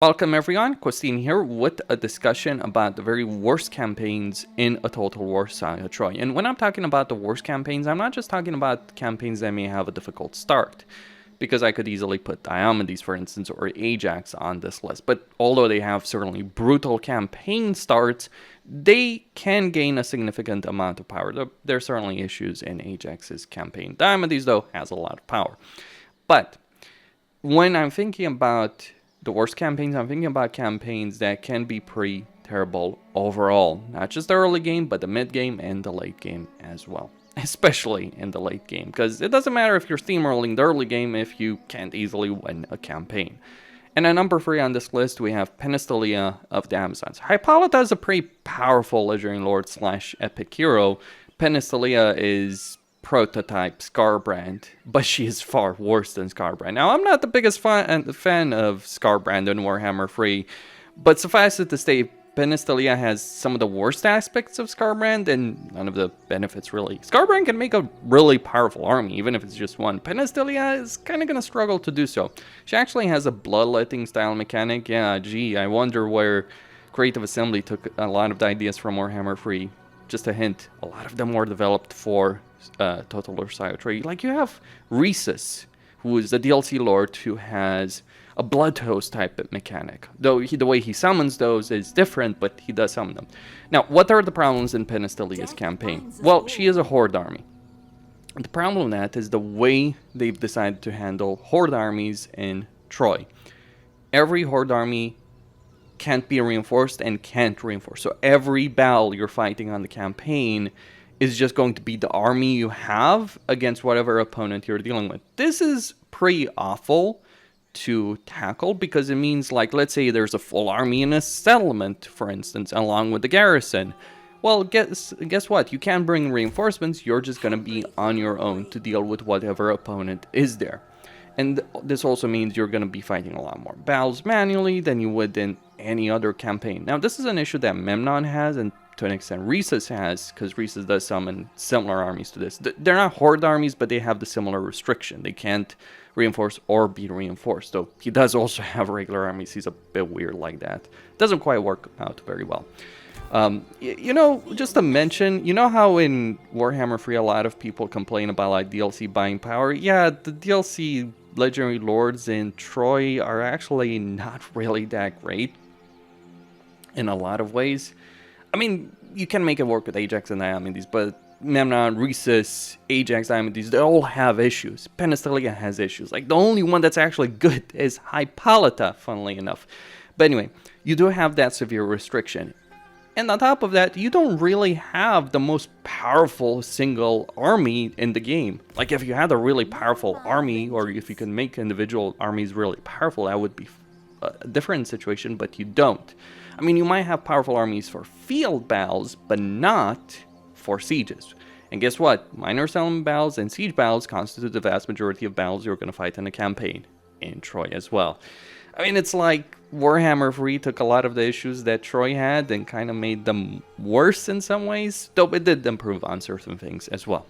Welcome everyone, Costin here with a discussion about the very worst campaigns in a Total War Saga Troy. And when I'm talking about the worst campaigns, I'm not just talking about campaigns that may have a difficult start, because I could easily put Diomedes, for instance, or Ajax on this list. But although they have certainly brutal campaign starts, they can gain a significant amount of power. There are certainly issues in Ajax's campaign. Diomedes, though, has a lot of power. But when I'm thinking about the worst campaigns, I'm thinking about campaigns that can be pretty terrible overall. Not just the early game, but the mid game and the late game as well. Especially in the late game, because it doesn't matter if you're steamrolling the early game if you can't easily win a campaign. And at number 3 on this list, we have Penthesilea of the Amazons. Hippolyta is a pretty powerful Legendary Lord / epic hero. Penthesilea is prototype Scarbrand, but she is far worse than Scarbrand. Now, I'm not the biggest fan of Scarbrand in Warhammer 3, but suffice it to say, Penthesilea has some of the worst aspects of Scarbrand and none of the benefits, really. Scarbrand can make a really powerful army, even if it's just one. Penthesilea is kind of going to struggle to do so. She actually has a bloodletting style mechanic. Yeah, gee, I wonder where Creative Assembly took a lot of the ideas from Warhammer 3. Just a hint, a lot of them were developed for Total War Saga Troy. Like, you have Rhesus, who is the DLC lord who has a blood host type of mechanic. Though the way he summons those is different, but he does summon them. Now, what are the problems in Penthesilea's campaign? Well, she is a horde army. The problem with that is the way they've decided to handle horde armies in Troy. Every horde army can't be reinforced and can't reinforce. So every battle you're fighting on the campaign is just going to be the army you have against whatever opponent you're dealing with. This is pretty awful to tackle, because it means, like, let's say there's a full army in a settlement, for instance, along with the garrison. Well, guess what? You can't bring reinforcements. You're just going to be on your own to deal with whatever opponent is there. And this also means you're going to be fighting a lot more battles manually than you would in any other campaign. Now, this is an issue that Memnon has, and to an extent Rhesus has, because Rhesus does summon similar armies to this. They're not horde armies, but they have the similar restriction. They can't reinforce or be reinforced, though he does also have regular armies. He's a bit weird like that. Doesn't quite work out very well. You know, just to mention, you know how in Warhammer 3 a lot of people complain about, like, DLC buying power? Yeah, the DLC Legendary Lords in Troy are actually not really that great in a lot of ways. I mean, you can make it work with Ajax and Diomedes, but Memnon, Rhesus, Ajax, Diomedes, they all have issues. Penthesilea has issues. Like, the only one that's actually good is Hippolyta, funnily enough. But anyway, you do have that severe restriction. And on top of that, you don't really have the most powerful single army in the game. Like, if you had a really powerful army, or if you can make individual armies really powerful, that would be a different situation, but you don't. I mean, you might have powerful armies for field battles, but not for sieges. And guess what? Minor settlement battles and siege battles constitute the vast majority of battles you're going to fight in a campaign in Troy as well. I mean, it's like Warhammer 3 took a lot of the issues that Troy had and kind of made them worse in some ways, though it did improve on certain things as well.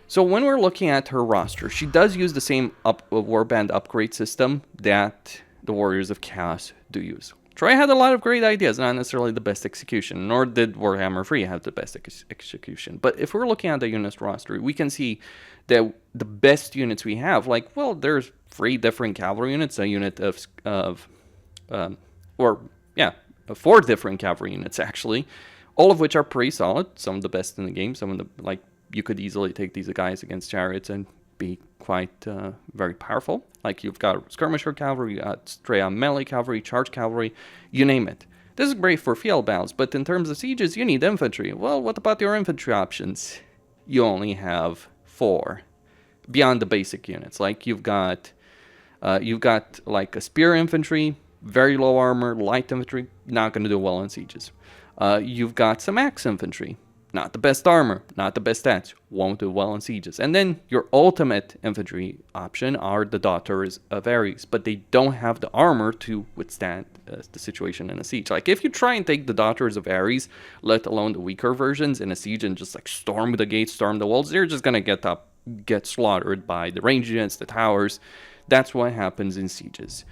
So when we're looking at her roster, she does use the same warband upgrade system that the Warriors of Chaos do use. Troy had a lot of great ideas, not necessarily the best execution, nor did Warhammer 3 have the best execution. But if we're looking at the units roster, we can see that the best units we have, like, well, there's 3 different cavalry units, a unit of 4 different cavalry units, actually, all of which are pretty solid, some of the best in the game, some of the, like, you could easily take these guys against chariots and be quite very powerful. Like, you've got skirmisher cavalry, you got straight on melee cavalry, charge cavalry, you name it. This is great for field battles, but in terms of sieges, you need infantry. Well, what about your infantry options? You only have 4 beyond the basic units. Like, you've got like a spear infantry, very low armor, light infantry, not going to do well in sieges. You've got some axe infantry. Not the best armor, not the best stats, won't do well in sieges. And then your ultimate infantry option are the Daughters of Ares, but they don't have the armor to withstand the situation in a siege. Like, if you try and take the Daughters of Ares, let alone the weaker versions, in a siege and just, like, storm the gates, storm the walls, they're just gonna get slaughtered by the range units, the towers. That's what happens in sieges.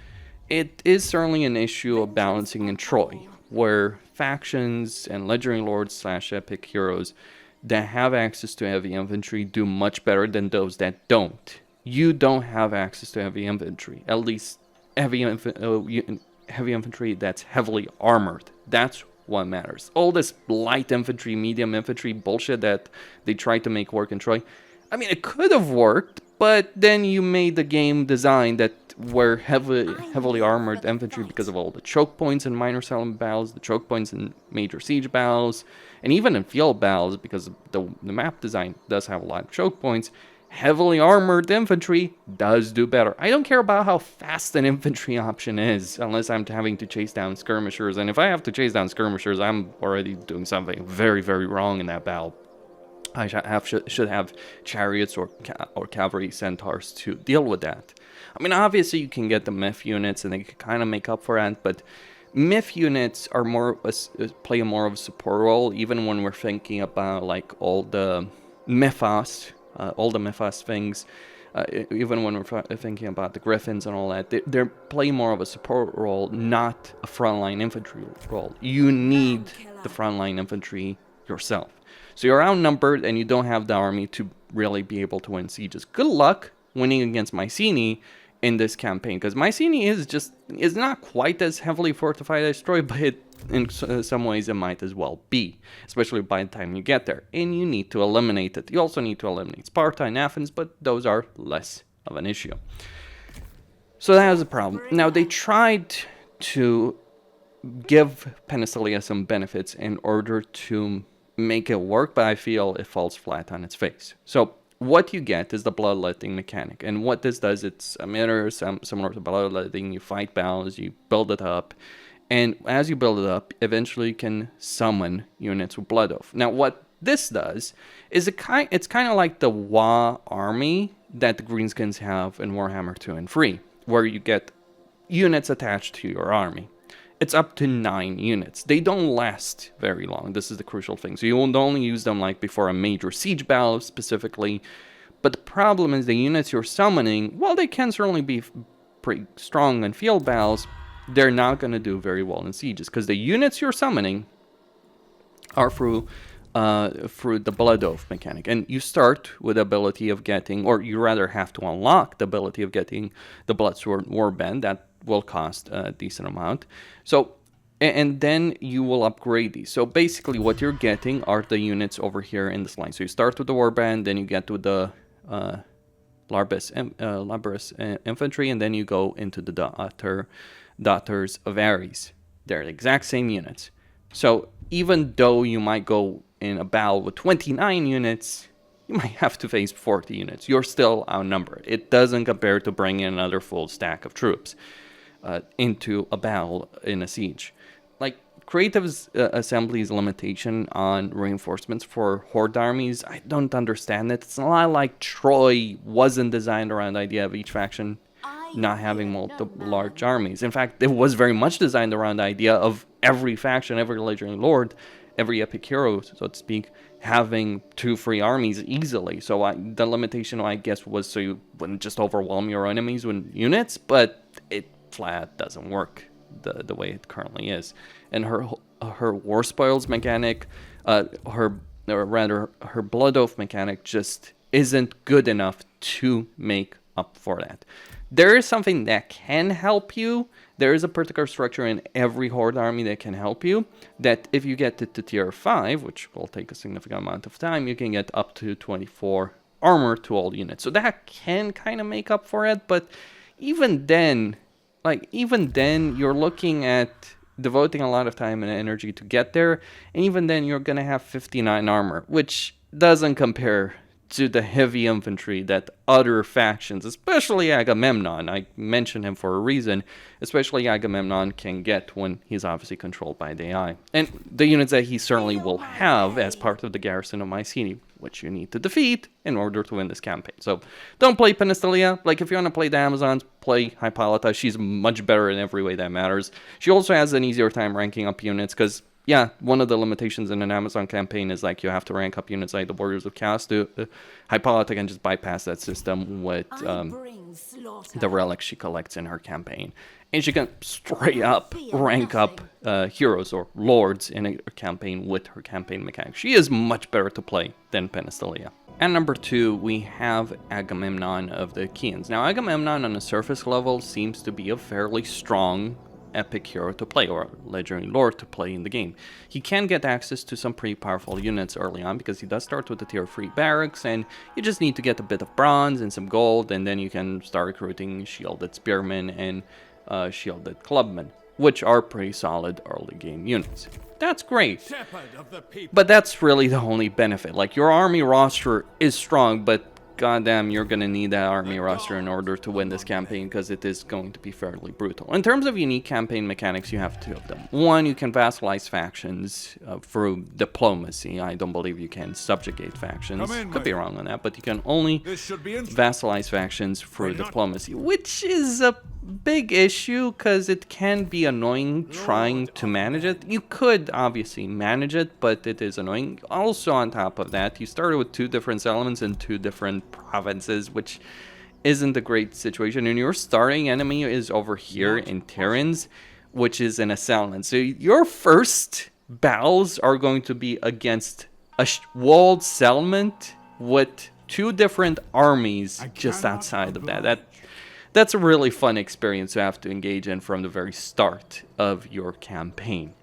it is certainly an issue of balancing in Troy, where factions and legendary lords slash epic heroes that have access to heavy infantry do much better than those that don't. You don't have access to heavy infantry, at least heavy infantry that's heavily armored. That's what matters. All this light infantry, medium infantry bullshit that they tried to make work in Troy, I mean, it could have worked, but then you made the game design that were heavily armored infantry because of all the choke points in minor settlement battles, the choke points in major siege battles, and even in field battles, because the map design does have a lot of choke points. Heavily armored infantry does do better. I don't care about how fast an infantry option is, unless I'm having to chase down skirmishers. And if I have to chase down skirmishers, I'm already doing something very, very wrong in that battle. I should have chariots or cavalry centaurs to deal with that. I mean, obviously you can get the myth units and they can kind of make up for that, but myth units are play a more of a support role, even when we're thinking about like all the mythos things, even when we're thinking about the griffins and all that, they play more of a support role, not a frontline infantry role. You need the frontline infantry yourself. So you're outnumbered and you don't have the army to really be able to win sieges. Good luck winning against Mycenae in this campaign, because Mycenae is not quite as heavily fortified as Troy, but in some ways it might as well be, especially by the time you get there. And you need to eliminate it. You also need to eliminate Sparta and Athens, but those are less of an issue. So that was a problem. Now, they tried to give Penthesilea some benefits in order to make it work, but I feel it falls flat on its face. So what you get is the bloodletting mechanic, and what this does, it's a mirror similar to bloodletting. You fight battles, you build it up, and as you build it up, eventually you can summon units with blood oath. Now what this does is it's kind of like the WoW army that the Greenskins have in Warhammer 2 and 3, where you get units attached to your army. It's up to 9 units. They don't last very long. This is the crucial thing. So you will only use them like before a major siege battle specifically. But the problem is the units you're summoning, while they can certainly be pretty strong in field battles, they're not going to do very well in sieges, because the units you're summoning are through the blood oath mechanic. And you start with the ability of getting, or you rather have to unlock the ability of getting the Bloodsword Warband. That will cost a decent amount. So, and then you will upgrade these. So basically what you're getting are the units over here in this line. So you start with the Warband, then you get to the Labrys infantry, and then you go into the Daughters of Ares. They're the exact same units. So even though you might go in a battle with 29 units, you might have to face 40 units. You're still outnumbered. It doesn't compare to bringing another full stack of troops into a battle in a siege. Like, Creative's Assembly's limitation on reinforcements for horde armies, I don't understand it. It's a lot like Troy wasn't designed around the idea of each faction not having multiple large armies. In fact, it was very much designed around the idea of every faction, every legendary lord, every epic hero, so to speak, having 2-3 armies easily. So the limitation, I guess, was so you wouldn't just overwhelm your enemies with units, but it flat doesn't work the way it currently is. And her war spoils mechanic, her blood oath mechanic just isn't good enough to make up for that. There is something that can help you. There is a particular structure in every horde army that can help you, that if you get it to tier 5, which will take a significant amount of time, you can get up to 24 armor to all units. So that can kind of make up for it, but even then, you're looking at devoting a lot of time and energy to get there, and even then you're going to have 59 armor, which doesn't compare to the heavy infantry that other factions, especially Agamemnon, I mention him for a reason, especially Agamemnon can get when he's obviously controlled by the AI. And the units that he certainly will have as part of the garrison of Mycenae, which you need to defeat in order to win this campaign. So don't play Penthesilea. Like, if you want to play the Amazons, play Hippolyta. She's much better in every way that matters. She also has an easier time ranking up units, because yeah, one of the limitations in an Amazon campaign is like you have to rank up units like the Warriors of Chaos. Hippolyta can just bypass that system with the relics she collects in her campaign. And she can straight up rank up heroes or lords in a campaign with her campaign mechanics. She is much better to play than Penthesilea. And number 2, we have Agamemnon of the Achaeans. Now, Agamemnon on the surface level seems to be a fairly strong epic hero to play, or legendary lord to play in the game. He can get access to some pretty powerful units early on, because he does start with the tier 3 barracks, and you just need to get a bit of bronze and some gold, and then you can start recruiting shielded spearmen and shielded clubmen, which are pretty solid early game units. That's great, but that's really the only benefit. Like, your army roster is strong, but goddamn, you're gonna need that army roster in order to win this campaign, because it is going to be fairly brutal. In terms of unique campaign mechanics, you have 2 of them. One, you can vassalize factions through diplomacy. I don't believe you can subjugate factions. Could be wrong on that, but you can only vassalize factions through diplomacy, which is a big issue because it can be annoying trying to manage it. You could obviously manage it, but it is annoying. Also, on top of that, you started with 2 different settlements in 2 different provinces, which isn't a great situation. And your starting enemy is over here in Terrans, which is in a settlement. So your first battles are going to be against a walled settlement with 2 different armies just outside of that. That's a really fun experience to have to engage in from the very start of your campaign.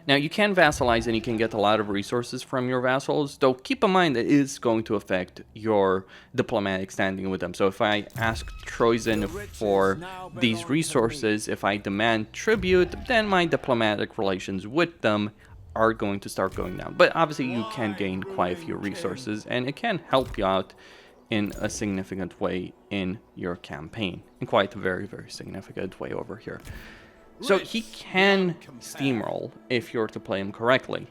Now, you can vassalize and you can get a lot of resources from your vassals, though keep in mind that it is going to affect your diplomatic standing with them. So if I ask Troyzen for these resources, if I demand tribute, then my diplomatic relations with them are going to start going down. But obviously you can gain quite a few resources, and it can help you out in a significant way in your campaign, in quite a very, very significant way over here. So he can steamroll if you're to play him correctly,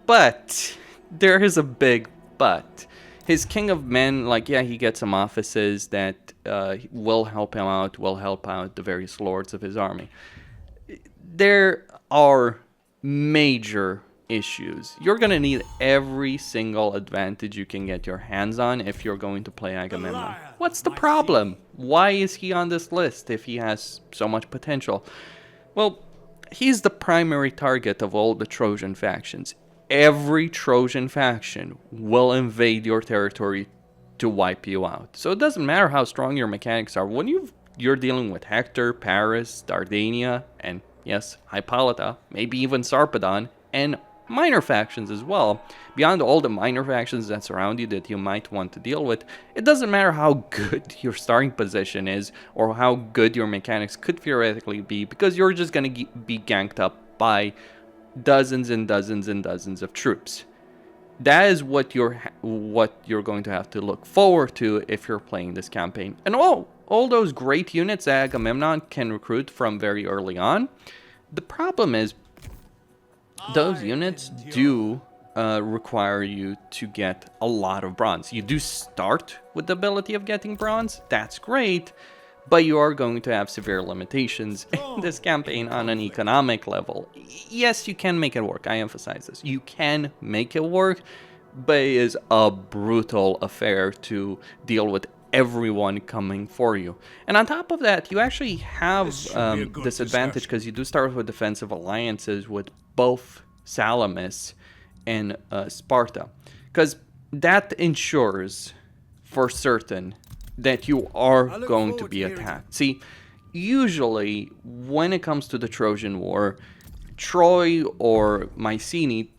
but there is a big but. His King of Men, like, yeah, he gets some offices that will help him out, will help out the various lords of his army. There are major issues. You're gonna need every single advantage you can get your hands on if you're going to play Agamemnon. What's the problem? Why is he on this list if he has so much potential? Well, he's the primary target of all the Trojan factions. Every Trojan faction will invade your territory to wipe you out. So it doesn't matter how strong your mechanics are. When you're dealing with Hector, Paris, Dardania, and yes, Hippolyta, maybe even Sarpedon, and minor factions as well, beyond all the minor factions that surround you that you might want to deal with, it doesn't matter how good your starting position is or how good your mechanics could theoretically be, because you're just going to be ganked up by dozens and dozens and dozens of troops. That is what you're going to have to look forward to if you're playing this campaign. And all those great units that Agamemnon can recruit from very early on, the problem is those units do require you to get a lot of bronze. You do start with the ability of getting bronze, that's great, but you are going to have severe limitations in this campaign on an economic level. Yes, you can make it work, I emphasize this. You can make it work, but it is a brutal affair to deal with everyone coming for you. And on top of that, you actually have this advantage because you do start with defensive alliances with both Salamis and Sparta, because that ensures for certain that you are going to be attacked. See, usually when it comes to the Trojan War, Troy or Mycenae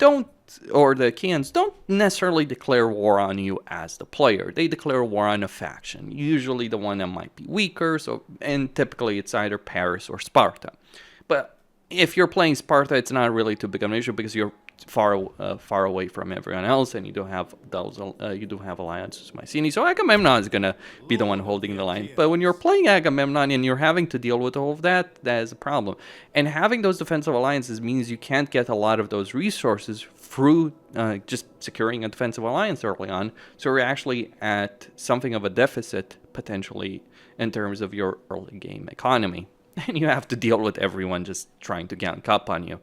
or the Achaeans don't necessarily declare war on you as the player. They declare war on a faction, usually the one that might be weaker, and typically it's either Paris or Sparta. But if you're playing Sparta, it's not really too big of an issue because you're far away from everyone else, and you do have alliances with Mycenae. So Agamemnon is gonna be the one holding the line. But when you're playing Agamemnon and you're having to deal with all of that, that is a problem. And having those defensive alliances means you can't get a lot of those resources through just securing a defensive alliance early on. So you're actually at something of a deficit potentially in terms of your early game economy. And you have to deal with everyone just trying to gank up on you.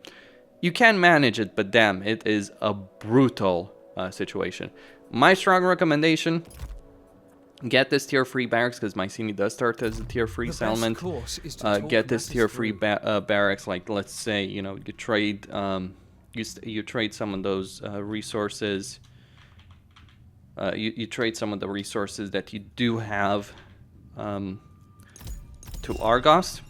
You can manage it, but damn, it is a brutal situation. My strong recommendation, Get this tier 3 barracks, because Mycenae does start as a tier 3 settlement. Get this tier 3 barracks, like let's say, you know, you trade you trade some of those resources. You trade some of the resources that you do have to Argos.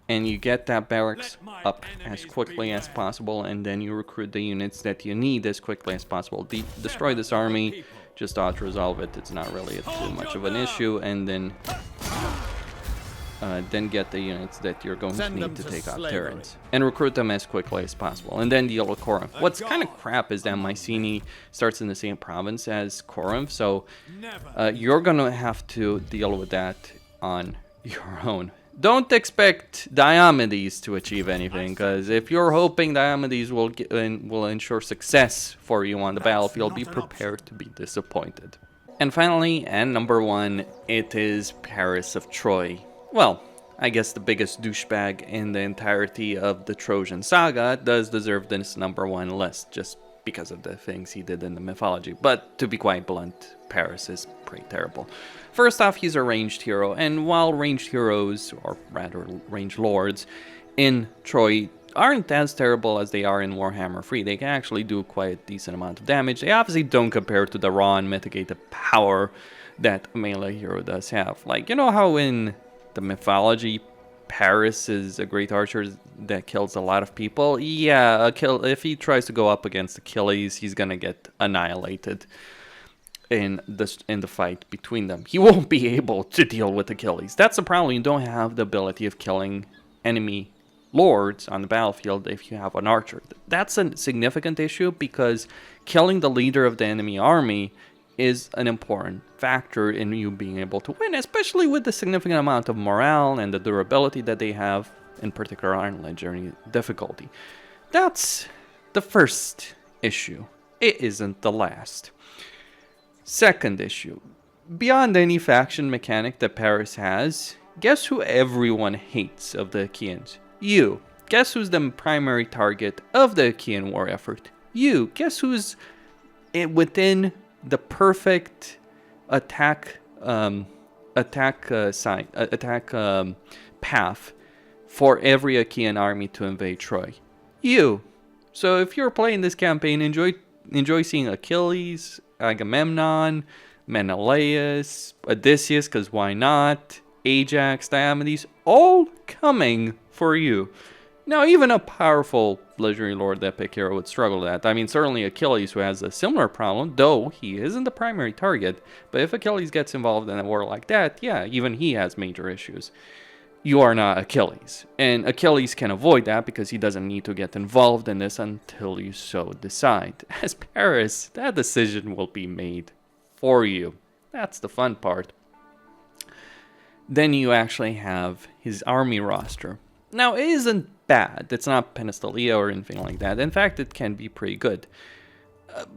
And you get that barracks up as quickly as possible, and then you recruit the units that you need as quickly as possible. Destroy this army, just auto-resolve it, it's not really too much of an issue, and then get the units that you're going to need to take out Terrans. And recruit them as quickly as possible, and then deal with Corinth. What's kind of crap is that Mycenae starts in the same province as Corinth, so you're gonna have to deal with that on your own. Don't expect Diomedes to achieve anything, because if you're hoping Diomedes will ensure success for you on the battlefield, be prepared to be disappointed. And finally, and number 1, it is Paris of Troy. Well, I guess the biggest douchebag in the entirety of the Trojan saga does deserve this number 1 list, just because of the things he did in the mythology. But to be quite blunt, Paris is pretty terrible. First off, he's a ranged hero, and while ranged heroes, or rather ranged lords, in Troy aren't as terrible as they are in Warhammer 3, they can actually do quite a decent amount of damage. They obviously don't compare to the raw and mitigated power that a melee hero does have. Like, you know how in the mythology, Paris is a great archer that kills a lot of people? Yeah, if he tries to go up against Achilles, he's gonna get annihilated in the fight between them. He won't be able to deal with Achilles. That's the problem. You don't have the ability of killing enemy lords on the battlefield if you have an archer. That's a significant issue, because killing the leader of the enemy army is an important factor in you being able to win, especially with the significant amount of morale and the durability that they have, in particular on legendary difficulty. That's the first issue. It isn't the last. Second issue. Beyond any faction mechanic that Paris has, guess who everyone hates of the Achaeans? You. Guess who's the primary target of the Achaean war effort? You. Guess who's within the perfect attack path for every Achaean army to invade Troy? You. So if you're playing this campaign, enjoy seeing Achilles, Agamemnon, Menelaus, Odysseus, because why not, Ajax, Diomedes, all coming for you. Now, even a powerful legendary lord epic hero would struggle with that. I mean, certainly Achilles, who has a similar problem, though he isn't the primary target, but if Achilles gets involved in a war like that, yeah, even he has major issues. You are not Achilles, and Achilles can avoid that because he doesn't need to get involved in this until you so decide. As Paris, that decision will be made for you. That's the fun part. Then you actually have his army roster. Now, it isn't bad. It's not Penthesilea or anything like that. In fact, it can be pretty good.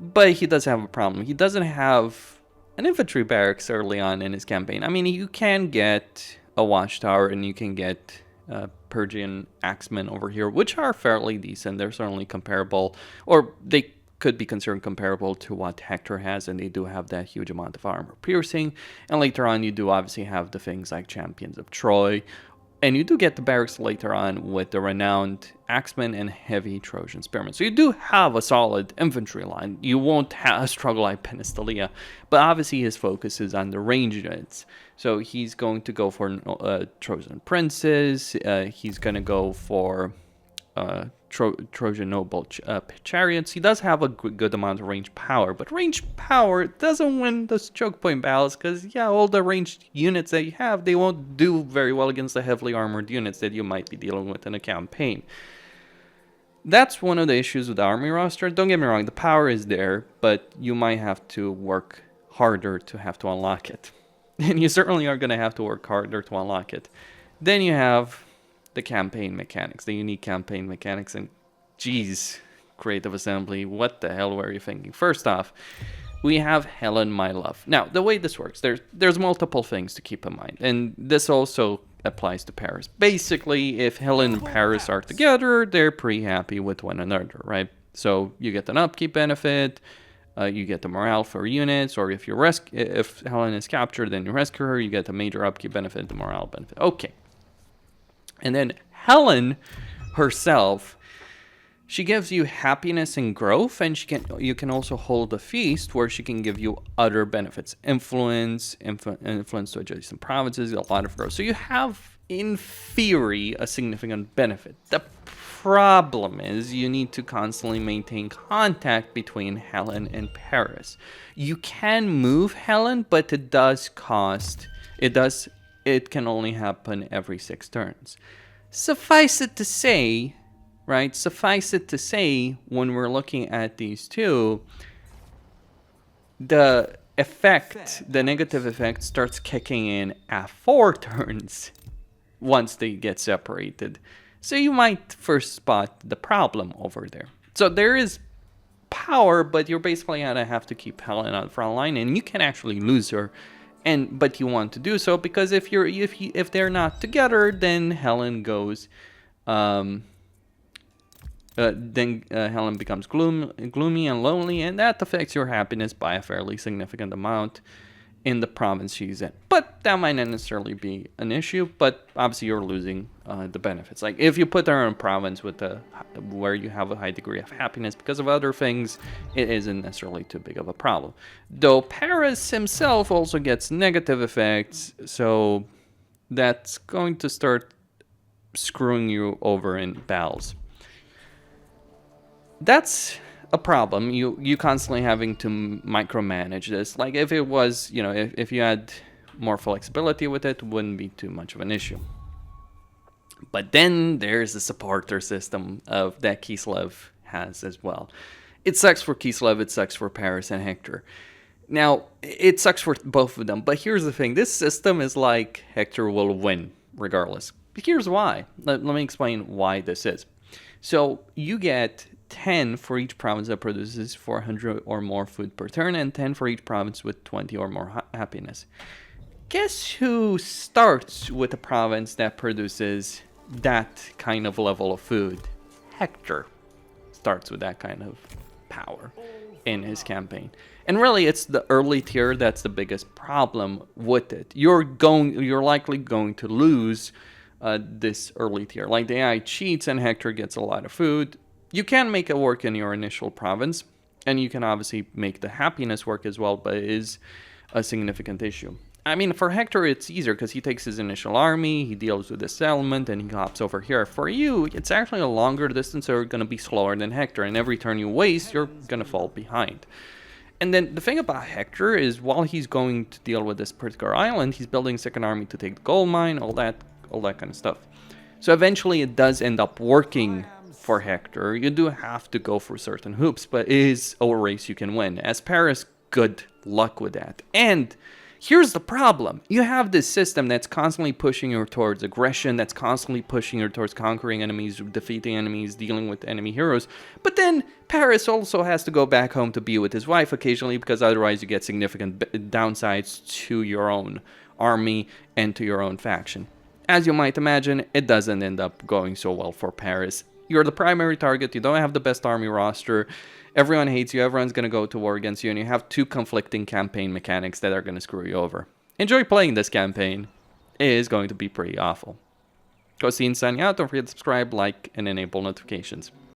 But he does have a problem. He doesn't have an infantry barracks early on in his campaign. I mean, you can get a watchtower and you can get Persian axemen over here, which are fairly decent. They're certainly comparable, or they could be considered comparable to what Hector has, and they do have that huge amount of armor piercing. And later on, you do obviously have the things like Champions of Troy, and you do get the barracks later on with the renowned axemen and heavy Trojan spearmen. So you do have a solid infantry line. You won't have a struggle like Penthesilea, but obviously his focus is on the ranged units. So he's going to go for Trojan princes. He's going to go for Trojan noble chariots. He does have a good amount of range power, but range power doesn't win those choke point battles, because yeah, all the ranged units that you have, they won't do very well against the heavily armored units that you might be dealing with in a campaign. That's one of the issues with the army roster. Don't get me wrong, the power is there, but you might have to work harder to have to unlock it. And you certainly are going to have to work harder to unlock it. Then you have the campaign mechanics, the unique campaign mechanics, and geez, Creative Assembly, what the hell were you thinking? First off, we have Helen, my love. Now, the way this works, there's multiple things to keep in mind, and this also applies to Paris. Basically, if Helen and Paris are together, they're pretty happy with one another, right? So you get an upkeep benefit, You get the morale for units, or if if Helen is captured, then you rescue her. You get a major upkeep benefit, the morale benefit. Okay. And then Helen herself, she gives you happiness and growth, and you can also hold a feast where she can give you other benefits, influence to adjacent provinces, a lot of growth. So you have, in theory, a significant benefit. The problem is you need to constantly maintain contact between Helen and Paris. You can move Helen, but it can only happen every 6 turns. Suffice it to say, when we're looking at these two, the negative effect starts kicking in at 4 turns once they get separated. So you might first spot the problem over there. So there is power, but you're basically gonna have to keep Helen on the front line, and you can actually lose her. But you want to do so because if they're not together, then Helen goes. Helen becomes gloomy and lonely, and that affects your happiness by a fairly significant amount in the province she's in. But that might not necessarily be an issue, but obviously you're losing the benefits. Like if you put her in a province where you have a high degree of happiness because of other things, it isn't necessarily too big of a problem. Though Paris himself also gets negative effects, so that's going to start screwing you over in battles. That's a problem. You constantly having to micromanage this. Like if it was, if you had more flexibility with it, wouldn't be too much of an issue. But then there's the supporter system that Kislev has as well. It sucks for Kislev, it sucks for Paris and Hector. Now, it sucks for both of them, but here's the thing. This system is like Hector will win regardless. Here's why. Let me explain why this is. So you get 10 for each province that produces 400 or more food per turn, and 10 for each province with 20 or more happiness. Guess who starts with a province that produces that kind of level of food? Hector starts with that kind of power in his campaign. And really, it's the early tier that's the biggest problem with it. You're likely going to lose this early tier. Like the AI cheats and Hector gets a lot of food. You can make it work in your initial province, and you can obviously make the happiness work as well, but it is a significant issue. I mean, for Hector, it's easier because he takes his initial army, he deals with this settlement, and he hops over here. For you, it's actually a longer distance, so you're going to be slower than Hector, and every turn you waste, you're going to fall behind. And then the thing about Hector is while he's going to deal with this particular island, he's building a second army to take the gold mine, all that kind of stuff. So eventually it does end up working for Hector. You do have to go for certain hoops, but it is a race you can win. As Paris, good luck with that. And here's the problem. You have this system that's constantly pushing you towards aggression, that's constantly pushing you towards conquering enemies, defeating enemies, dealing with enemy heroes. But then Paris also has to go back home to be with his wife occasionally, because otherwise you get significant downsides to your own army and to your own faction. As you might imagine, it doesn't end up going so well for Paris. You're the primary target, you don't have the best army roster, everyone hates you, everyone's going to go to war against you, and you have 2 conflicting campaign mechanics that are going to screw you over. Enjoy playing this campaign. It is going to be pretty awful. Costin signing out, don't forget to subscribe, like, and enable notifications.